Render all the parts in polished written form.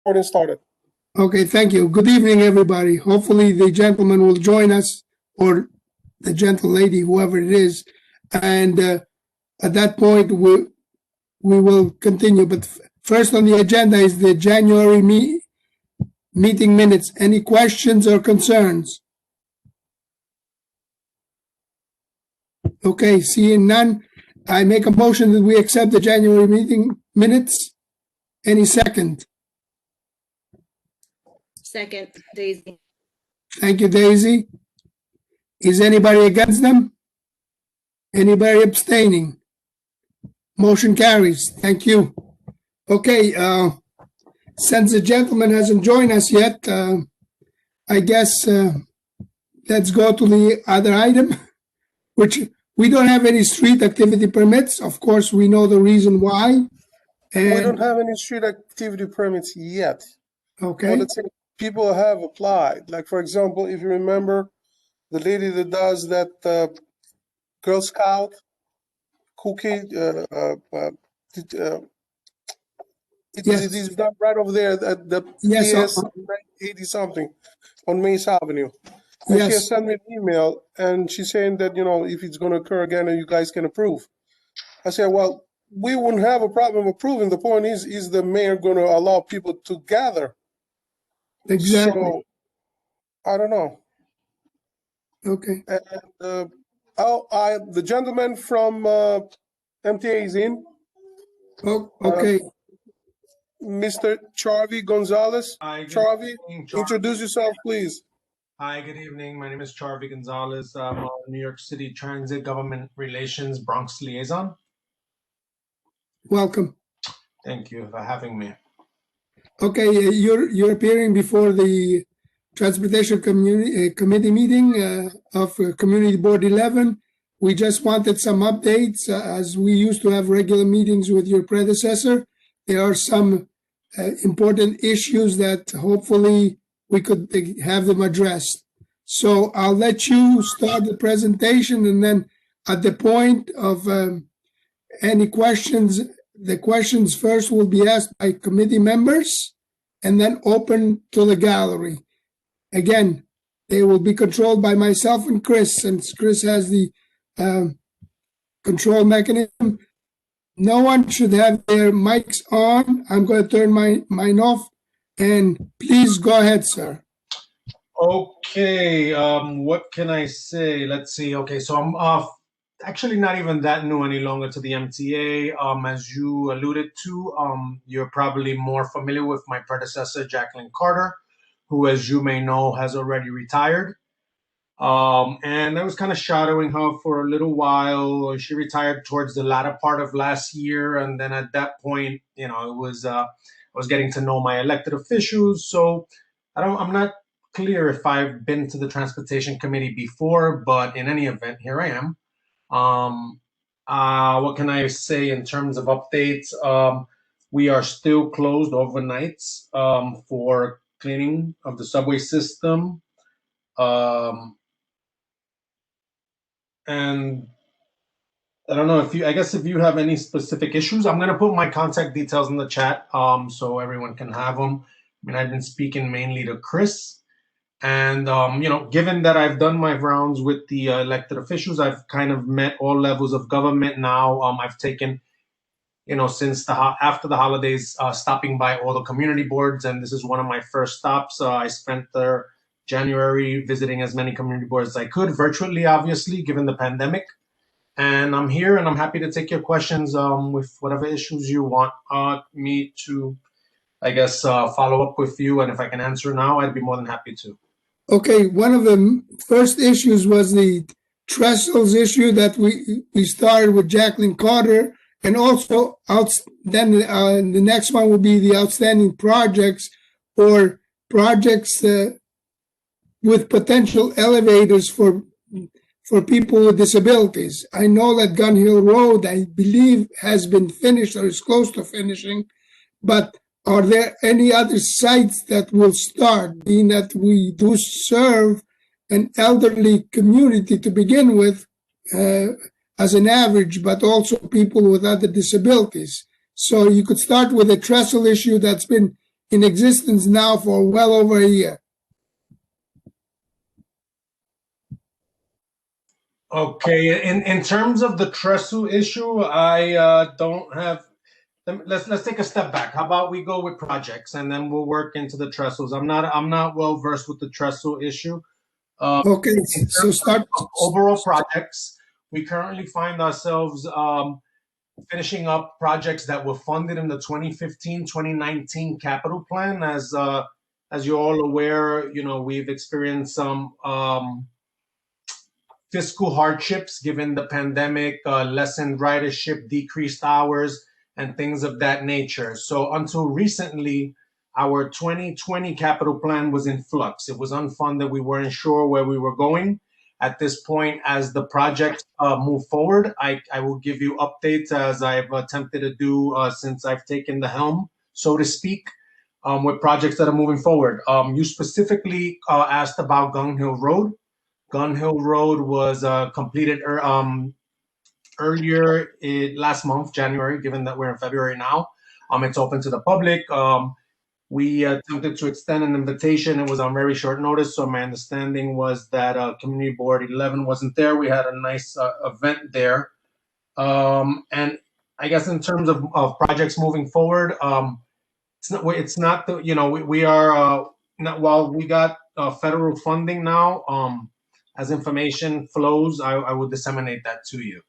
Recording started. Okay, thank you. Good evening, everybody. Hopefully the gentleman will join us, or the gentle lady, whoever it is. And at that point, we will continue. But first on the agenda is the January meeting minutes. Any questions or concerns? Okay, seeing none, I make a motion that we accept the January meeting minutes. Any second? Second, Daisy. Thank you, Daisy. Is anybody against them? Anybody abstaining? Motion carries. Thank you. Okay, since the gentleman hasn't joined us yet, I guess let's go to the other item, which we don't have any street activity permits. Of course, we know the reason why. And We don't have any street activity permits yet. okay. Well, let's say people have applied. Like, for example, if you remember, the lady that does that Girl Scout cookie, Yes. it is done right over there at the Yes, PS 80 something on Mace Avenue. And she yes. has sent me an email, and she's saying that, you know, if it's going to occur again, you guys can approve. I said, well, we wouldn't have a problem approving. The point is the mayor going to allow people to gather? Exactly. So, I don't know. Okay. And the gentleman from MTA is in, Oh, okay. Mr. Charvy Gonzalez. Hi, good Charvy, evening, Charvy. introduce yourself, please. Hi, good evening. My name is Charvy Gonzalez. I'm a New York City Transit Government Relations Bronx Liaison. Welcome. Thank you for having me. Okay, you're appearing before the Transportation Committee meeting of Community Board 11. We just wanted some updates as we used to have regular meetings with your predecessor. There are some important issues that hopefully we could have them addressed. So I'll let you start the presentation, and then at the point of any questions, the questions first will be asked by committee members and then open to the gallery. Again, they will be controlled by myself and Chris, since Chris has the control mechanism. No one should have their mics on. I'm going to turn mine off, and please go ahead, sir. Okay, what can I say? Let's see. Okay, so I'm actually not even that new any longer to the MTA. As you alluded to, you're probably more familiar with my predecessor, Jacqueline Carter, who, as you may know, has already retired. And I was kind of shadowing her for a little while. She retired towards the latter part of last year, and then at that point, you know, it was I was getting to know my elected officials. So I'm not clear if I've been to the Transportation Committee before, but in any event, here I am. What can I say in terms of updates? We are still closed overnights for cleaning of the subway system. And I don't know I guess if you have any specific issues, I'm going to put my contact details in the chat so everyone can have them. I mean, I've been speaking mainly to Chris. And, you know, given that I've done my rounds with the elected officials, I've kind of met all levels of government now. I've taken, you know, since after the holidays, stopping by all the community boards. And this is one of my first stops. I spent the January visiting as many community boards as I could, virtually, obviously, given the pandemic. And I'm here, and I'm happy to take your questions with whatever issues you want me to, I guess, follow up with you. And if I can answer now, I'd be more than happy to. Okay, one of the first issues was the trestles issue that we started with Jacqueline Carter, and also then the next one will be the outstanding projects or projects with potential elevators for people with disabilities. I know that Gun Hill Road, I believe, has been finished or is close to finishing, but are there any other sites that will start, being that we do serve an elderly community to begin with as an average, but also people with other disabilities? So you could start with a trestle issue that's been in existence now for well over a year. Okay, in terms of the trestle issue, I don't have. Let's take a step back. How about we go with projects and then we'll work into the trestles. I'm not well versed with the trestle issue. Okay, so start. Overall projects, we currently find ourselves finishing up projects that were funded in the 2015-2019 capital plan. As you're all aware, we've experienced some fiscal hardships given the pandemic, lessened ridership, decreased hours, and things of that nature. So until recently, our 2020 capital plan was in flux. It was unfunded. We weren't sure where we were going. At this point, as the projects move forward, I will give you updates as I've attempted to do since I've taken the helm, so to speak, with projects that are moving forward. You specifically asked about Gun Hill Road. Gun Hill Road was completed earlier last month, January, given that we're in February now. It's open to the public. We attempted to extend an invitation. It was on very short notice, so my understanding was that Community Board 11 wasn't there. We had a nice event there. And I guess in terms of projects moving forward, it's not the, we are, not, while we got federal funding now, as information flows, I will disseminate that to you.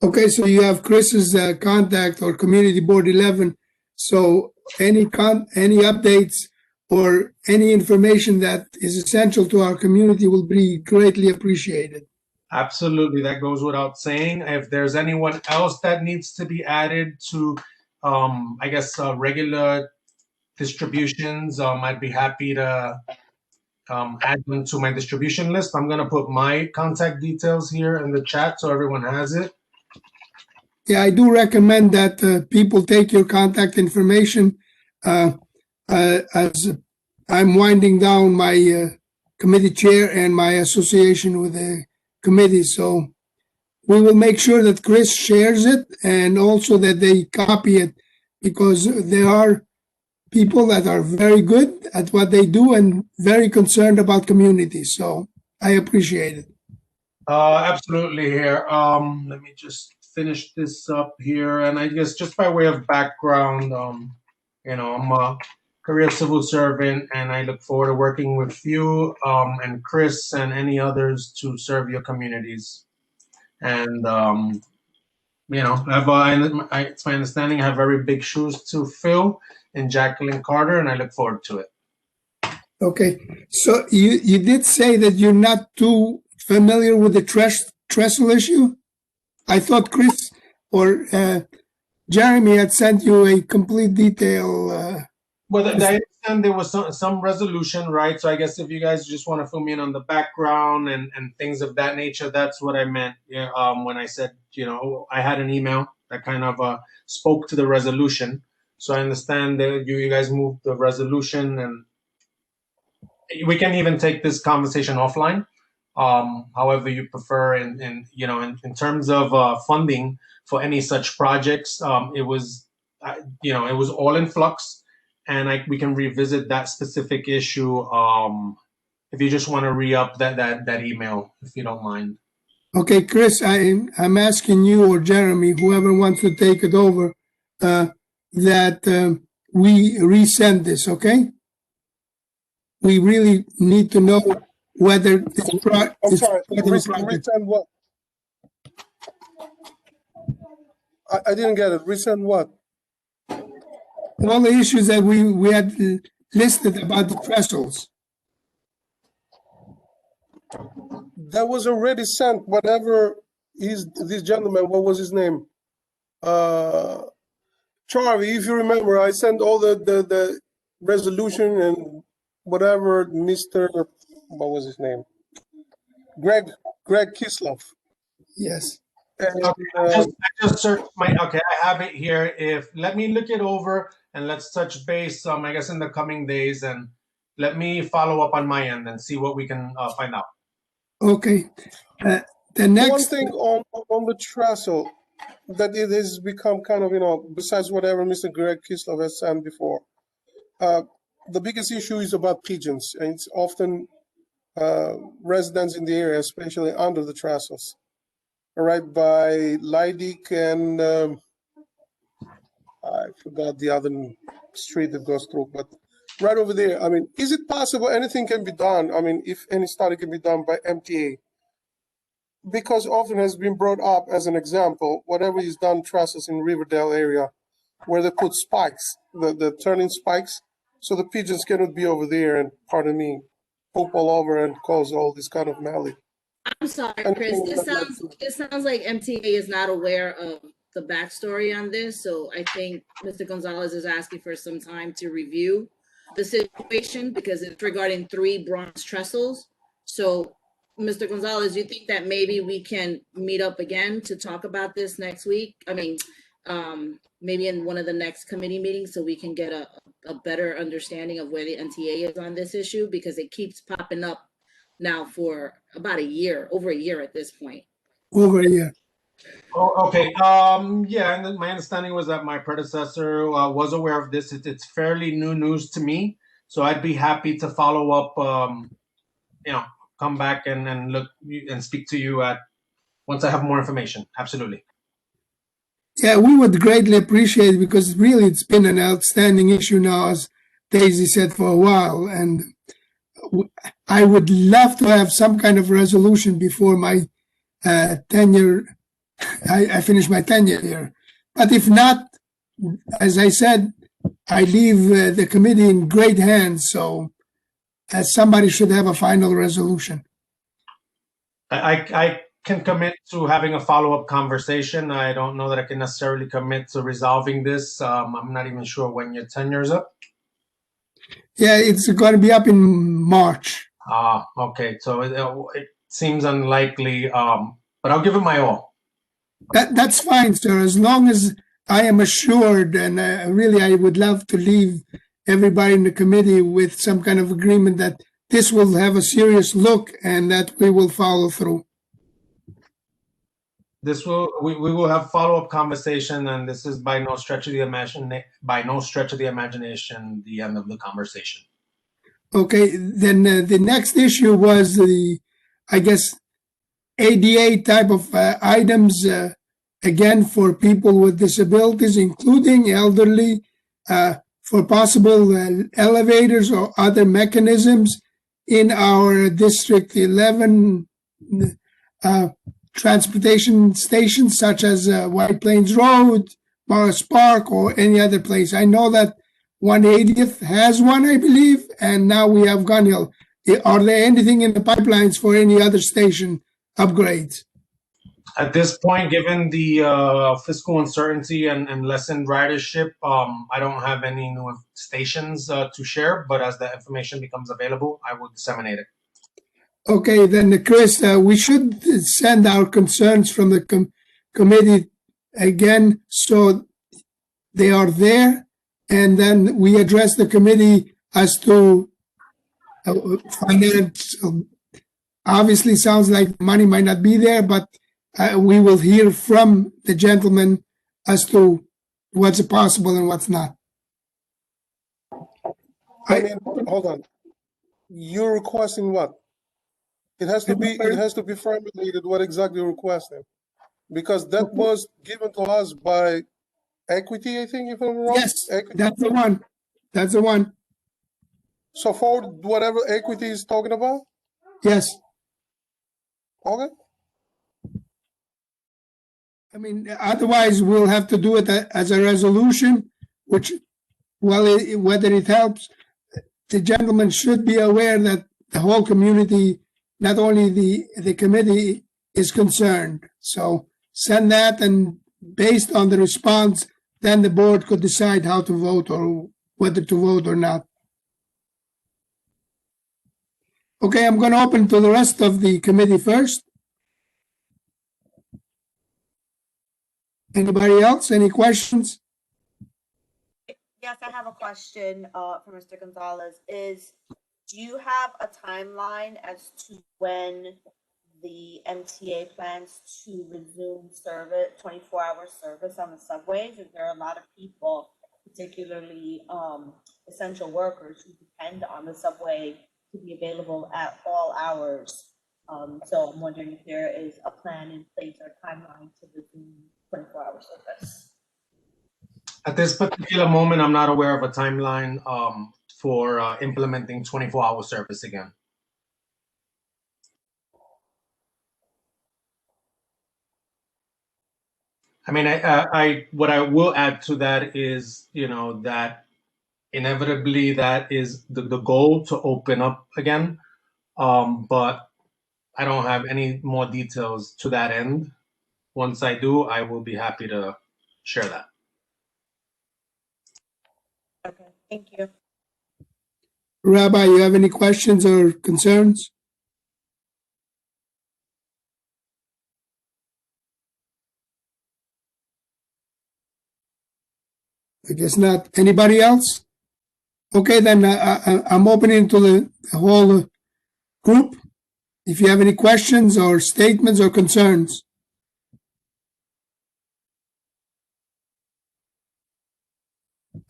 Okay, so you have Chris's contact or Community Board 11. So any updates or any information that is essential to our community will be greatly appreciated. Absolutely, that goes without saying. If there's anyone else that needs to be added to, I guess, regular distributions, I'd be happy to add them to my distribution list. I'm going to put my contact details here in the chat so everyone has it. Yeah, I do recommend that people take your contact information as I'm winding down my committee chair and my association with the committee. So we will make sure that Chris shares it and also that they copy it, because there are people that are very good at what they do and very concerned about community. So I appreciate it. Absolutely here. Let me just finish this up here. And I guess just by way of background, I'm a career civil servant and I look forward to working with you and Chris and any others to serve your communities. And, it's my understanding I have very big shoes to fill in Jacqueline Carter, and I look forward to it. Okay, so you did say that you're not too familiar with the trestle issue? I thought Chris or Jeremy had sent you a complete detail. Well, I understand there was some resolution, right? So I guess if you guys just want to fill me in on the background and things of that nature, that's what I meant. Yeah, when I said, I had an email that kind of spoke to the resolution. So I understand that you guys moved the resolution, and we can even take this conversation offline. However you prefer, in terms of funding for any such projects, it was all in flux, and we can revisit that specific issue if you just want to re-up that email, if you don't mind. Okay, Chris, I'm asking you or Jeremy, whoever wants to take it over, that we resend this, okay? We really need to know whether I'm sorry, resend what? I didn't get it. Resend what? all the issues that we had listed about the trestles. That was already sent. Whatever is this gentleman, what was his name? Charlie, if you remember, I sent all the resolution and whatever. Mr. What was his name? Greg Kisloff. Yes. And, Okay, I just searched okay, I have it here. Let me look it over and let's touch base, I guess in the coming days, and let me follow up on my end and see what we can find out. Okay. The next one thing on the trestle, that it has become kind of, besides whatever Mr. Greg Kislev has said before, the biggest issue is about pigeons, and it's often residents in the area, especially under the trestles, right by Leidig and I forgot the other street that goes through, but right over there. I mean, is it possible anything can be done? I mean, if any study can be done by MTA, because often has been brought up as an example, whatever is done trestles in Riverdale area, where they put spikes, the turning spikes, so the pigeons cannot be over there and, pardon me, poop all over and cause all this kind of malady. I'm sorry, Chris. Anything This that sounds this sounds like MTA is not aware of the backstory on this. So I think Mr. Gonzalez is asking for some time to review the situation because it's regarding 3 bronze trestles. So, Mr. Gonzalez, you think that maybe we can meet up again to talk about this next week? I mean, maybe in one of the next committee meetings so we can get a better understanding of where the NTA is on this issue because it keeps popping up now for about a year, over a year at this point. Over a year. Oh, okay. Yeah, and then my understanding was that my predecessor was aware of this. It's fairly new news to me, so I'd be happy to follow up. Come back and look and speak to you at once I have more information. Absolutely. Yeah, we would greatly appreciate it because really it's been an outstanding issue now, as Daisy said, for a while. And I would love to have some kind of resolution before my tenure. I finish my tenure here. But if not, as I said, I leave the committee in great hands. So somebody should have a final resolution. I can commit to having a follow-up conversation. I don't know that I can necessarily commit to resolving this. I'm not even sure when your tenure's up. Yeah, it's going to be up in March. Okay. So it seems unlikely, but I'll give it my all. That's fine, sir, as long as I am assured, and really I would love to leave everybody in the committee with some kind of agreement that this will have a serious look and that we will follow through. We will have follow-up conversation, and this is by no stretch of the imagination the end of the conversation. Okay, then the next issue was I guess, ADA type of items, again, for people with disabilities, including elderly, for possible elevators or other mechanisms in our District 11 transportation stations, such as White Plains Road, Morris Park, or any other place. I know that 180th has one, I believe, and now we have Gun Hill. Are there anything in the pipelines for any other station upgrades? At this point, given the fiscal uncertainty and lessened ridership, I don't have any new stations to share, but as the information becomes available, I will disseminate it. Okay, then, Chris, we should send our concerns from the committee again, so they are there, and then we address the committee as to finance. Obviously, sounds like money might not be there, but we will hear from the gentleman as to what's possible and what's not. I mean, hold on. You're requesting what? It has to be formulated what exactly you're requesting, because that was given to us by Equity, I think, if I'm wrong. Yes, Equity. that's the one. That's the one. So forward whatever Equity is talking about. Yes. Okay. I mean, otherwise we'll have to do it as a resolution, which, well, whether it helps, the gentleman should be aware that the whole community, not only the committee, is concerned. So send that, and based on the response, then the board could decide how to vote or whether to vote or not. Okay, I'm going to open to the rest of the committee first. Anybody else? Any questions? Yes, I have a question for Mr. Gonzalez. Do you have a timeline as to when the MTA plans to resume service, 24-hour service on the subways. Is there a lot of people, particularly essential workers, who depend on the subway to be available at all hours? So I'm wondering if there is a plan in place or timeline to resume 24-hour service. At this particular moment, I'm not aware of a timeline for implementing 24-hour service again. I mean, what I will add to that is, that inevitably that is the goal, to open up again. But I don't have any more details to that end. Once I do, I will be happy to share that. Okay, thank you. Rabbi, you have any questions or concerns? I guess not. Anybody else? Okay, then I'm opening to the whole group. If you have any questions or statements or concerns.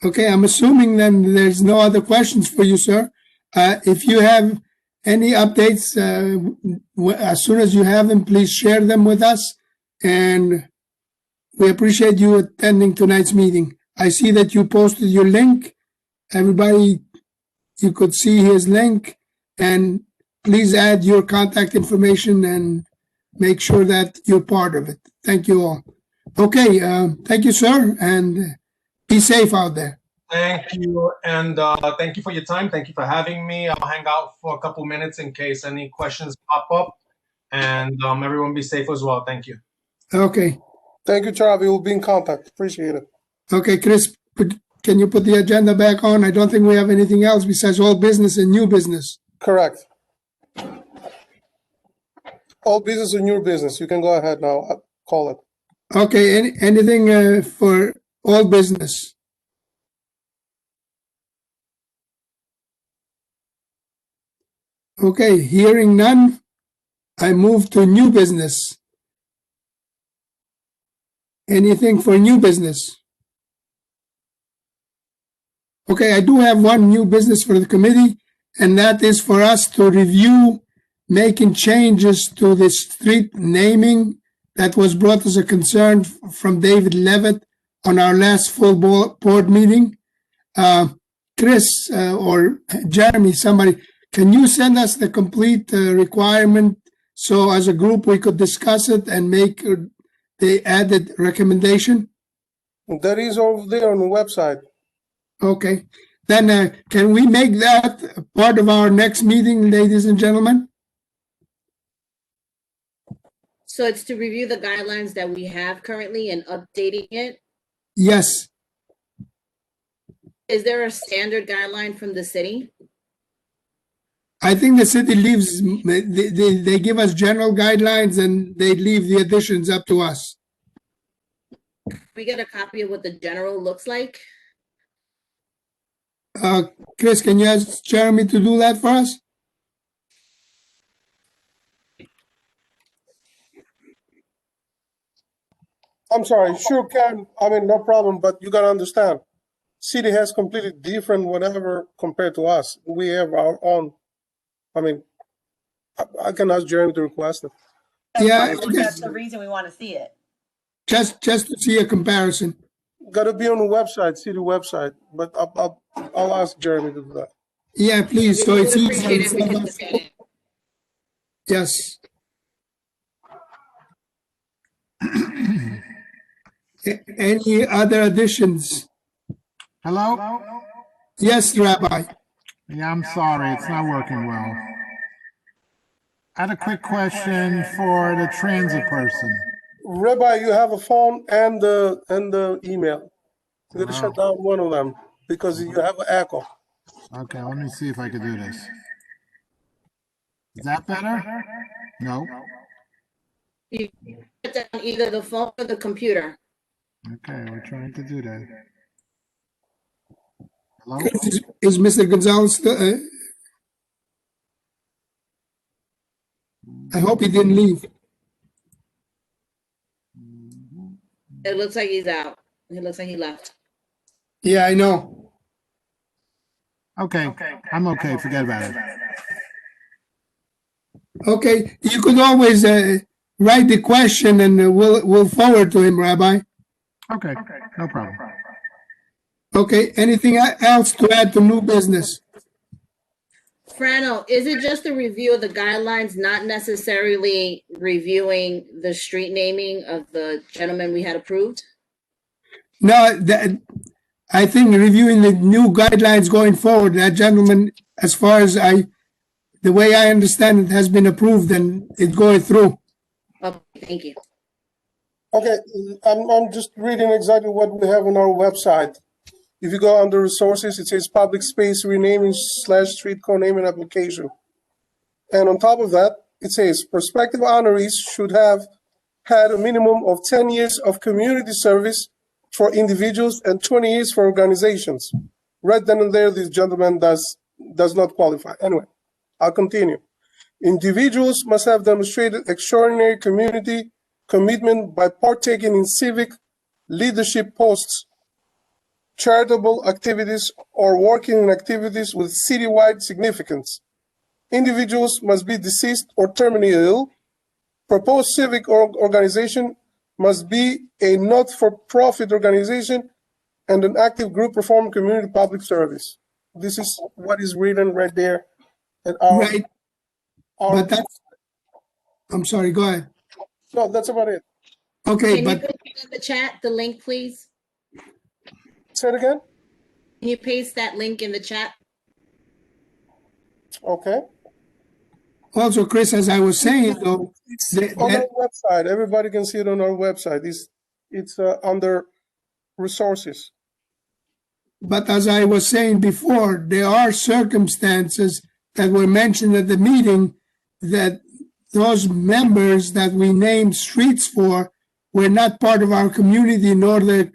Okay, I'm assuming then there's no other questions for you, sir. If you have any updates, as soon as you have them, please share them with us. And we appreciate you attending tonight's meeting. I see that you posted your link. Everybody, you could see his link. And please add your contact information and make sure that you're part of it. Thank you all. Okay, thank you, sir, and be safe out there. Thank you, and thank you for your time. Thank you for having me. I'll hang out for a couple minutes in case any questions pop up, and everyone be safe as well. Thank you. Okay. Thank you, Travi. We'll be in contact. Appreciate it. Okay, Chris, can you put the agenda back on? I don't think we have anything else besides old business and new business. Correct. All business and new business. You can go ahead now. Call it. Okay, anything for old business? Okay, hearing none, I move to new business. Anything for new business? Okay, I do have one new business for the committee, and that is for us to review making changes to the street naming that was brought as a concern from David Levitt on our last full board meeting. Chris or Jeremy, somebody, can you send us the complete requirement so as a group we could discuss it and make the added recommendation? That is over there on the website. Okay. Then can we make that part of our next meeting, ladies and gentlemen? So it's to review the guidelines that we have currently and updating it. Yes. Is there a standard guideline from the city? I think the city leaves, they give us general guidelines and they leave the additions up to us. We get a copy of what the general looks like. Chris, can you ask Jeremy to do that for us? I'm sorry, sure can. I mean, no problem, but you gotta understand, city has completely different whatever compared to us. We have our own. I mean, I can ask Jeremy to request it. Yeah, That's the reason we want to see it. just to see a comparison. Gotta be on the website, city website, but I'll ask Jeremy to do that. Yeah, please. So We it's would easy. appreciate if we could look at it. Yes. Any other additions? Hello? Yes, Rabbi. Yeah, I'm sorry, it's not working well. I had a quick question for the transit person. Rabbi, you have a phone and the email. You gotta shut down one of them because you have an echo. Okay, let me see if I can do this. Is that better? No? You put down either the phone or the computer. Okay, we're trying to do that. Hello? Is Mr. Gonzalez I hope he didn't leave. It looks like he's out. It looks like he left. Yeah, I know. Okay, I'm okay. Forget about it. Okay, you could always write the question and we'll forward to him, Rabbi. Okay, no problem. Okay, anything else to add to new business? Frano, is it just a review of the guidelines, not necessarily reviewing the street naming of the gentleman we had approved? No, I think reviewing the new guidelines going forward, that gentleman, as far as the way I understand it, has been approved and it's going through. Okay, thank you. Okay, I'm just reading exactly what we have on our website. If you go under resources, it says public space renaming / street co-naming application. And on top of that, it says prospective honorees should have had a minimum of 10 years of community service for individuals and 20 years for organizations. Right then and there, this gentleman does not qualify. Anyway, I'll continue. Individuals must have demonstrated extraordinary community commitment by partaking in civic leadership posts, charitable activities, or working in activities with citywide significance. Individuals must be deceased or terminally ill. Proposed civic organization must be a not-for-profit organization and an active group performing community public service. This is what is written right there. At Right, but that's, I'm sorry, go ahead. no, that's about it. Okay, Can you but put in the chat the link, please? Say it again. Can you paste that link in the chat? Okay. also, Chris, as I was saying, though, It's on our website. Everybody can see it on our website. It's under resources. but as I was saying before, there are circumstances that were mentioned at the meeting that those members that we named streets for were not part of our community nor the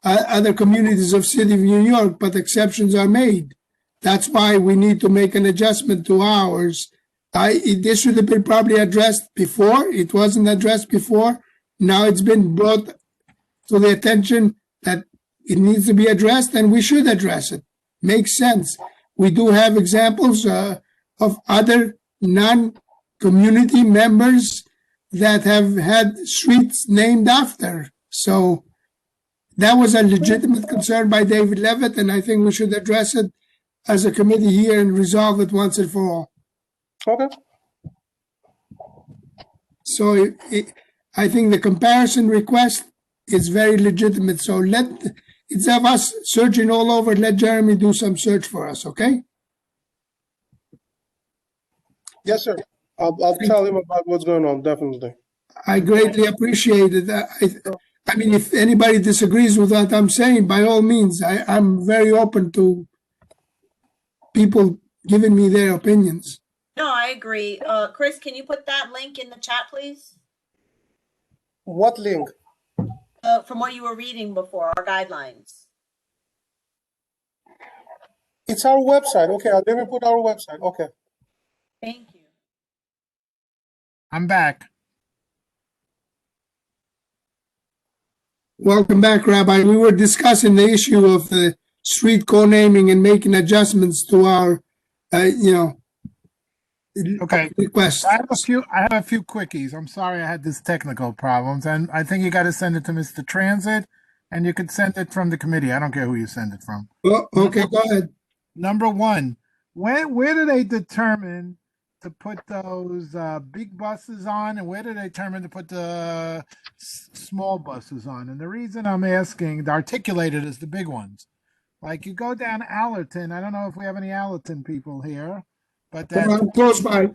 other communities of city of New York, but exceptions are made. That's why we need to make an adjustment to ours. This should have been probably addressed before. It wasn't addressed before. Now it's been brought to the attention that it needs to be addressed, and we should address it. Makes sense. We do have examples of other non-community members that have had streets named after. So that was a legitimate concern by David Levitt, and I think we should address it as a committee here and resolve it once and for all. Okay. So I think the comparison request is very legitimate. So instead of us searching all over, let Jeremy do some search for us, okay? Yes, sir. I'll tell him about what's going on, definitely. I greatly appreciate it. I mean, if anybody disagrees with what I'm saying, by all means, I'm very open to people giving me their opinions. No, I agree. Chris, can you put that link in the chat, please? What link? From what you were reading before, our guidelines. It's our website. Okay, let me put our website. Okay. Thank you. I'm back. Welcome back, Rabbi. We were discussing the issue of the street co-naming and making adjustments to our, Okay. request. I have a few quickies. I'm sorry I had these technical problems, and I think you got to send it to Mr. Transit, and you could send it from the committee. I don't care who you send it from. Oh, okay, go ahead. Number one, where do they determine to put those big buses on, and where do they determine to put the small buses on? And the reason I'm asking, the articulated is the big ones. Like you go down Allerton. I don't know if we have any Allerton people here, but Close by.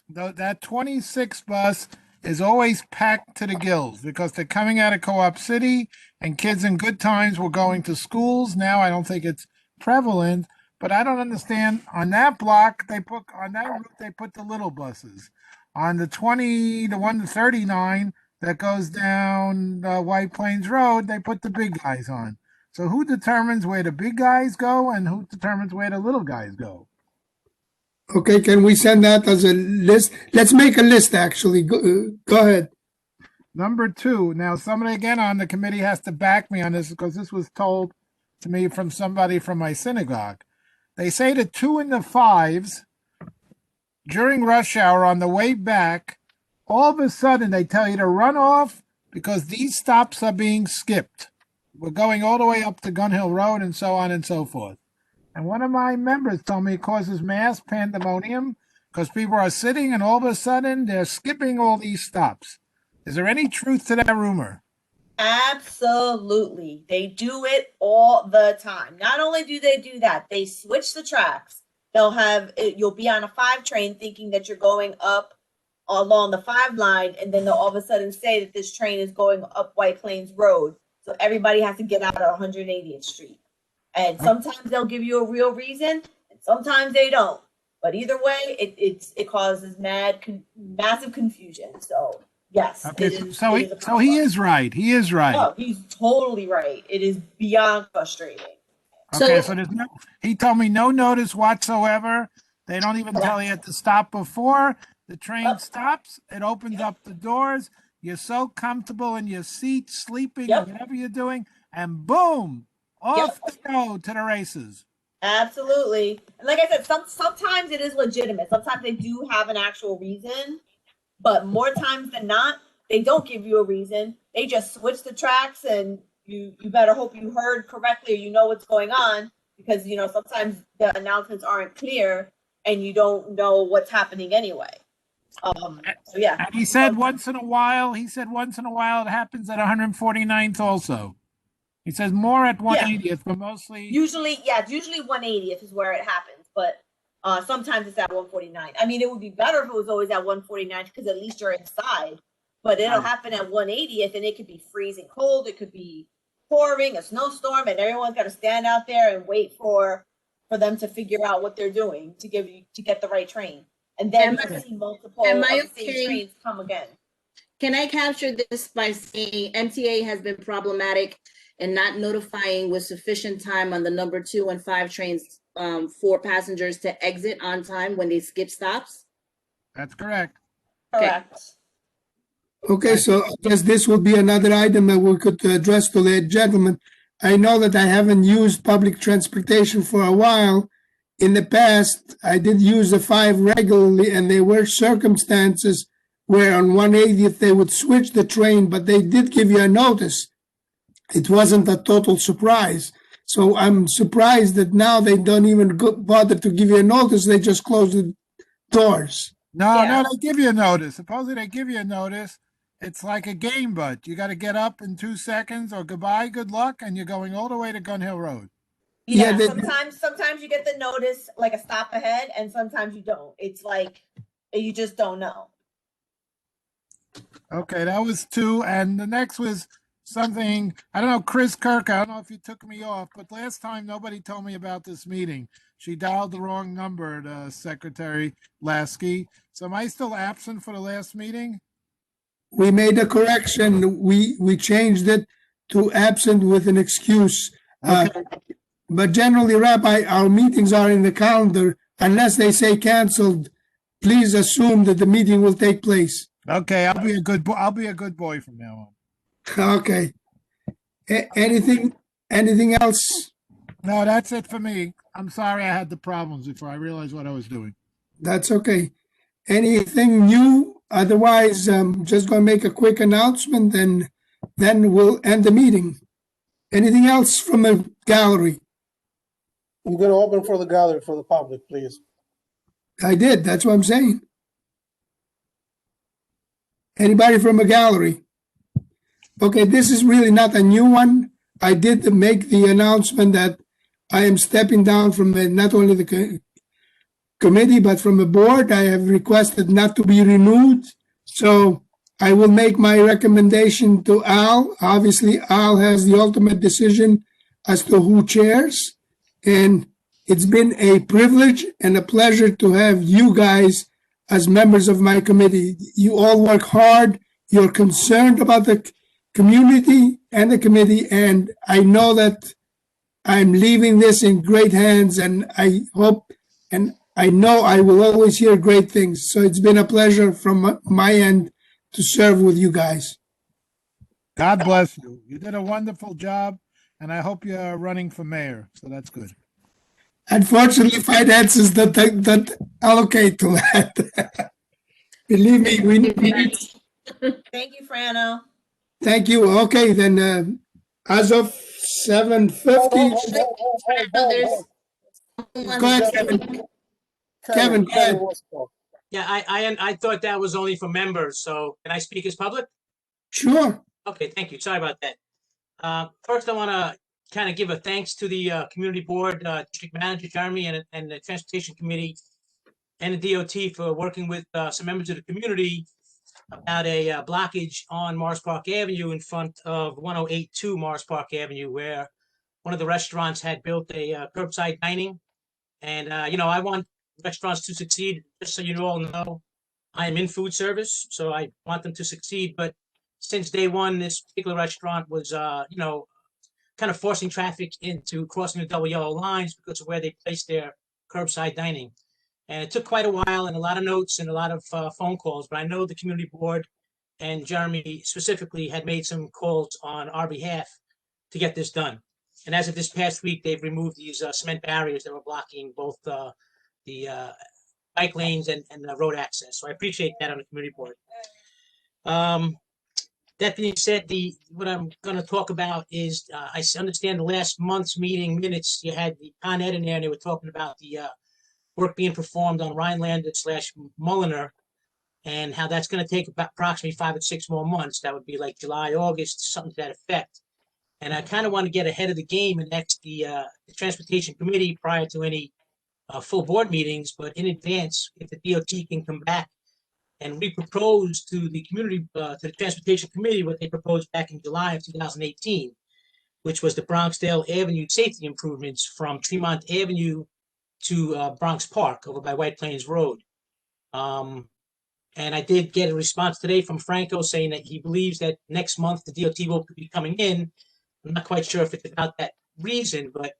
that 26 bus is always packed to the gills because they're coming out of Co-op City and kids in good times were going to schools. Now I don't think it's prevalent, but I don't understand. On that block, on that route, they put the little buses. On the 1 to 39 that goes down White Plains Road, they put the big guys on. So who determines where the big guys go and who determines where the little guys go? Okay, can we send that as a list? Let's make a list, actually. Go ahead. Number 2, now somebody again on the committee has to back me on this because this was told to me from somebody from my synagogue. They say the 2 and the 5s during rush hour on the way back, all of a sudden they tell you to run off because these stops are being skipped. We're going all the way up to Gun Hill Road and so on and so forth. And one of my members told me it causes mass pandemonium because people are sitting and all of a sudden they're skipping all these stops. Is there any truth to that rumor? Absolutely. They do it all the time. Not only do they do that, they switch the tracks. They'll have you'll be on a 5 train thinking that you're going up along the 5 line, and then they'll all of a sudden say that this train is going up White Plains Road. So everybody has to get out at 180th Street. And sometimes they'll give you a real reason, and sometimes they don't. But either way, it causes massive confusion. So yes, Okay, it is. so he is right. He is right. Oh, he's totally right. It is beyond frustrating. Okay, so there's no, he told me no notice whatsoever. They don't even tell you to stop before the train stops. It opens up the doors. You're so comfortable in your seat, sleeping, or whatever you're doing, and boom, off to go to the races. Absolutely. And like I said, sometimes it is legitimate. Sometimes they do have an actual reason, but more times than not, they don't give you a reason. They just switch the tracks, and you better hope you heard correctly or you know what's going on, because sometimes the announcements aren't clear and you don't know what's happening anyway. So yeah. And he said once in a while it happens at 149th also. He says more at 180th, but mostly usually 180th is where it happens, but sometimes it's at 149. I mean, it would be better if it was always at 149 because at least you're inside. But it'll happen at 180th, and it could be freezing cold. It could be pouring, a snowstorm, and everyone's got to stand out there and wait for them to figure out what they're doing to get the right train. And then you see multiple of the same trains come again. Can I capture this by saying MTA has been problematic in not notifying with sufficient time on the number 2 and 5 trains for passengers to exit on time when they skip stops? That's correct. Correct. Okay, so I guess this will be another item that we could address to the gentleman. I know that I haven't used public transportation for a while. In the past, I did use the 5 regularly, and there were circumstances where on 180th they would switch the train, but they did give you a notice. It wasn't a total surprise. So I'm surprised that now they don't even bother to give you a notice. They just close the doors. No, they give you a notice. Supposedly they give you a notice. It's like a game, but you got to get up in 2 seconds or goodbye, good luck, and you're going all the way to Gun Hill Road. Yeah, sometimes you get the notice like a stop ahead, and sometimes you don't. It's like you just don't know. Okay, that was 2, and the next was something, I don't know, Chris Kirk, I don't know if you took me off, but last time nobody told me about this meeting. She dialed the wrong number to Secretary Lasky. So am I still absent for the last meeting? We made a correction. We changed it to absent with an excuse. Okay. But generally, Rabbi, our meetings are in the calendar. Unless they say canceled, please assume that the meeting will take place. Okay, I'll be a good boy. I'll be a good boy from now on. Okay. Anything else? No, that's it for me. I'm sorry I had the problems before I realized what I was doing. That's okay. Anything new? Otherwise, I'm just going to make a quick announcement, and then we'll end the meeting. Anything else from the gallery? I'm going to open for the gallery for the public, please. I did. That's what I'm saying. Anybody from a gallery? Okay, this is really not a new one. I did make the announcement that I am stepping down from not only the committee, but from the board. I have requested not to be renewed. So I will make my recommendation to Al. Obviously, Al has the ultimate decision as to who chairs. And it's been a privilege and a pleasure to have you guys as members of my committee. You all work hard. You're concerned about the community and the committee. And I know that I'm leaving this in great hands, and I hope and I know I will always hear great things. So it's been a pleasure from my end to serve with you guys. God bless you. You did a wonderful job, and I hope you're running for mayor. So that's good. Unfortunately, finances don't allocate to that. Believe me, we need. Thank you, Frano. Thank you. Okay, then as of 7:50. There's Go ahead, Kevin. Kevin, go ahead. Yeah, I thought that was only for members, so can I speak as public? Sure. Okay, thank you. Sorry about that. First, I want to kind of give a thanks to the community board, district manager Jeremy, and the transportation committee and the DOT for working with some members of the community about a blockage on Morris Park Avenue in front of 1082 Morris Park Avenue, where one of the restaurants had built a curbside dining. And, I want restaurants to succeed, just so you all know. I am in food service, so I want them to succeed. But since day one, this particular restaurant was, kind of forcing traffic into crossing the double yellow lines because of where they placed their curbside dining. And it took quite a while and a lot of notes and a lot of phone calls. But I know the community board and Jeremy specifically had made some calls on our behalf to get this done. And as of this past week, they've removed these cement barriers that were blocking both the bike lanes and the road access. So I appreciate that on the community board. That being said, what I'm going to talk about is I understand the last month's meeting minutes, you had the Con Ed in there, and they were talking about the work being performed on Rhinelander/Mulliner, and how that's going to take about approximately 5 or 6 more months. That would be like July, August, something to that effect. And I kind of want to get ahead of the game and ask the transportation committee prior to any full board meetings, but in advance, if the DOT can come back and re-propose to the community, to the transportation committee, what they proposed back in July of 2018, which was the Bronxdale Avenue safety improvements from Tremont Avenue to Bronx Park over by White Plains Road. And I did get a response today from Franco saying that he believes that next month the DOT will be coming in. I'm not quite sure if it's about that reason, but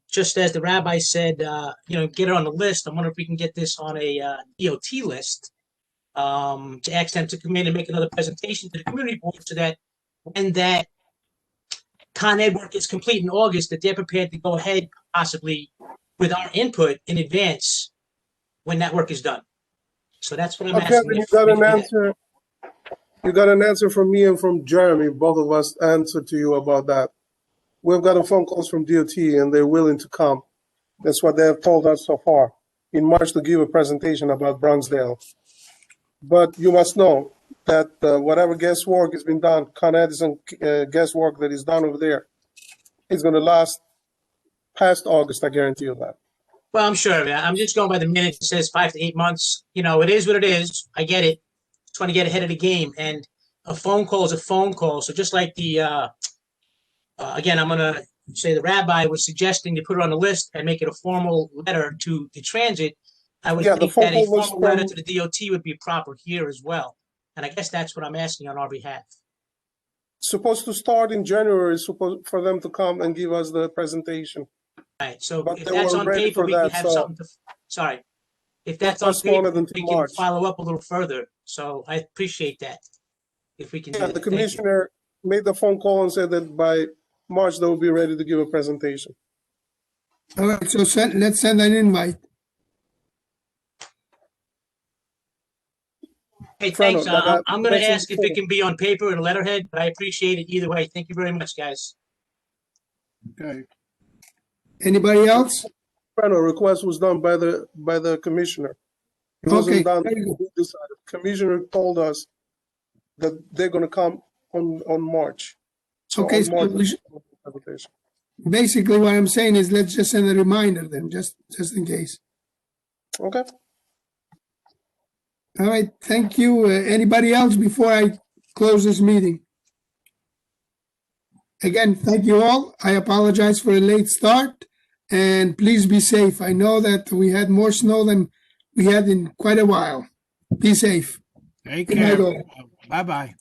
just as the rabbi said, get it on the list. I wonder if we can get this on a DOT list to ask them to come in and make another presentation to the community board so that when that Con Ed work is complete in August, that they're prepared to go ahead possibly with our input in advance when that work is done. So that's what I'm asking. You got an answer. You got an answer from me and from Jeremy. Both of us answered to you about that. We've gotten phone calls from DOT and they're willing to come. That's what they have told us so far. In March to give a presentation about Bronxdale. But you must know that whatever guesswork has been done, Con Edison guesswork that is done over there, is going to last past August. I guarantee you that. Well, I'm sure of that. I'm just going by the minutes. It says 5 to 8 months. It is what it is. I get it. Just want to get ahead of the game. And a phone call is a phone call. So just like the, again, I'm going to say the rabbi was suggesting to put it on the list and make it a formal letter to the transit. I would think that a formal letter to the DOT would be proper here as well. And I guess that's what I'm asking on our behalf. Supposed to start in January, for them to come and give us the presentation. Right. So but if that's on paper, we can have something to, sorry. If that's on paper, we can follow up a little further. So I appreciate that. If we can do that. The commissioner made the phone call and said that by March, they will be ready to give a presentation. All right, so let's send an invite. Hey, thanks. I'm going to ask if it can be on paper and letterhead, but I appreciate it either way. Thank you very much, guys. Okay. Anybody else? A request was done by the commissioner. It wasn't done. The commissioner told us that they're going to come on March. So okay, so basically what I'm saying is let's just send a reminder then, just in case. Okay. All right, thank you. Anybody else before I close this meeting? Again, thank you all. I apologize for a late start, and please be safe. I know that we had more snow than we had in quite a while. Be safe. Take care. Bye-bye.